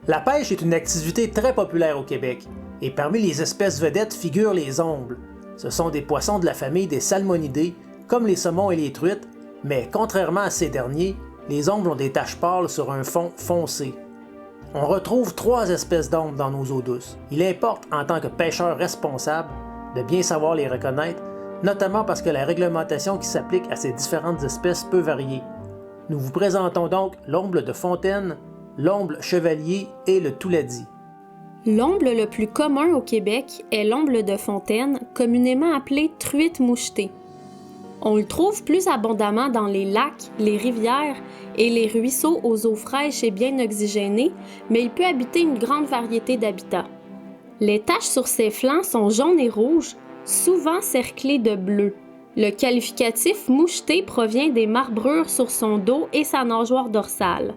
La pêche est une activité très populaire au Québec, et parmi les espèces vedettes figurent les ombles. Ce sont des poissons de la famille des salmonidés, comme les saumons et les truites, mais contrairement à ces derniers, les ombles ont des taches pâles sur un fond foncé. On retrouve 3 espèces d'ombles dans nos eaux douces. Il importe, en tant que pêcheur responsable, de bien savoir les reconnaître, notamment parce que la réglementation qui s'applique à ces différentes espèces peut varier. Nous vous présentons donc l'omble de fontaine, l'omble chevalier et le touladi. L'omble le plus commun au Québec est l'omble de fontaine, communément appelé truite mouchetée. On le trouve plus abondamment dans les lacs, les rivières et les ruisseaux aux eaux fraîches et bien oxygénées, mais il peut habiter une grande variété d'habitats. Les taches sur ses flancs sont jaunes et rouges, souvent cerclées de bleu. Le qualificatif moucheté provient des marbrures sur son dos et sa nageoire dorsale.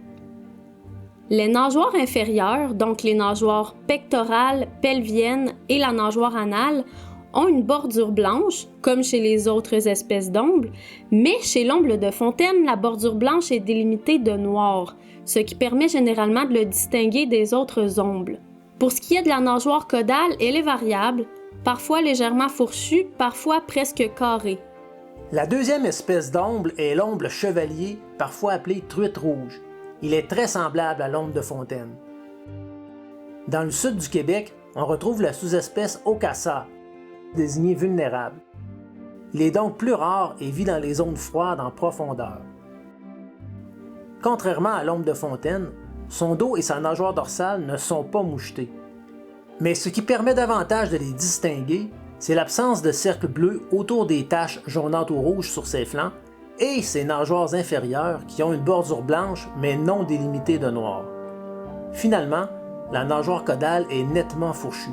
Les nageoires inférieures, donc les nageoires pectorales, pelviennes et la nageoire anale, ont une bordure blanche, comme chez les autres espèces d'ombles, mais chez l'omble de fontaine, la bordure blanche est délimitée de noir, ce qui permet généralement de le distinguer des autres ombles. Pour ce qui est de la nageoire caudale, elle est variable, parfois légèrement fourchue, parfois presque carrée. La deuxième espèce d'omble est l'omble chevalier, parfois appelé truite rouge. Il est très semblable à l'omble de fontaine. Dans le sud du Québec, on retrouve la sous-espèce Okassa, désignée vulnérable. Il est donc plus rare et vit dans les zones froides en profondeur. Contrairement à l'omble de fontaine, son dos et sa nageoire dorsale ne sont pas mouchetés. Mais ce qui permet davantage de les distinguer, c'est l'absence de cercles bleus autour des taches jaunâtres ou rouges sur ses flancs et ses nageoires inférieures qui ont une bordure blanche mais non délimitée de noir. Finalement, la nageoire caudale est nettement fourchue.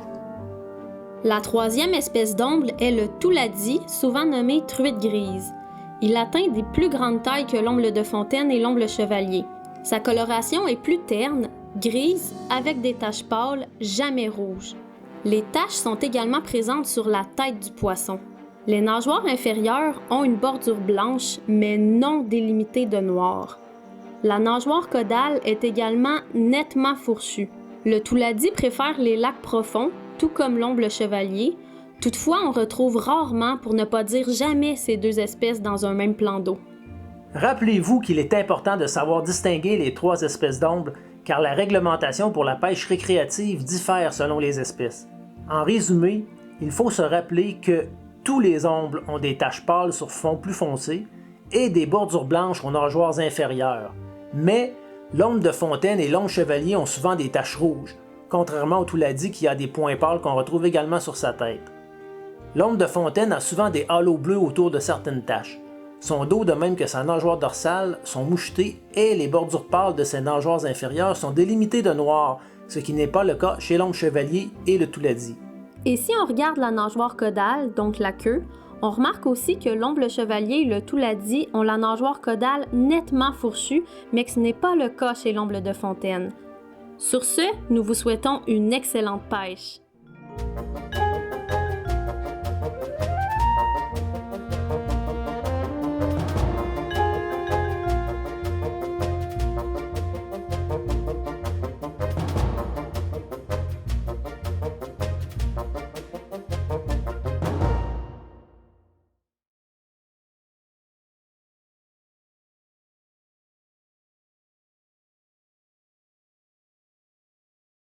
La troisième espèce d'omble est le touladi, souvent nommé truite grise. Il atteint des plus grandes tailles que l'omble de fontaine et l'omble chevalier. Sa coloration est plus terne, grise, avec des taches pâles, jamais rouges. Les taches sont également présentes sur la tête du poisson. Les nageoires inférieures ont une bordure blanche, mais non délimitée de noir. La nageoire caudale est également nettement fourchue. Le touladi préfère les lacs profonds, tout comme l'omble chevalier. Toutefois, on retrouve rarement, pour ne pas dire jamais, ces 2 espèces dans un même plan d'eau. Rappelez-vous qu'il est important de savoir distinguer les 3 espèces d'ombles, car la réglementation pour la pêche récréative diffère selon les espèces. En résumé, il faut se rappeler que tous les ombles ont des taches pâles sur fond plus foncé et des bordures blanches aux nageoires inférieures. Mais l'omble de fontaine et l'omble chevalier ont souvent des taches rouges, contrairement au touladi qui a des points pâles qu'on retrouve également sur sa tête. L'omble de fontaine a souvent des halos bleus autour de certaines taches. Son dos, de même que sa nageoire dorsale, sont mouchetés et les bordures pâles de ses nageoires inférieures sont délimitées de noir, ce qui n'est pas le cas chez l'omble chevalier et le touladi. Et si on regarde la nageoire caudale, donc la queue, on remarque aussi que l'omble chevalier et le touladi ont la nageoire caudale nettement fourchue, mais que ce n'est pas le cas chez l'omble de fontaine. Sur ce, nous vous souhaitons une excellente pêche.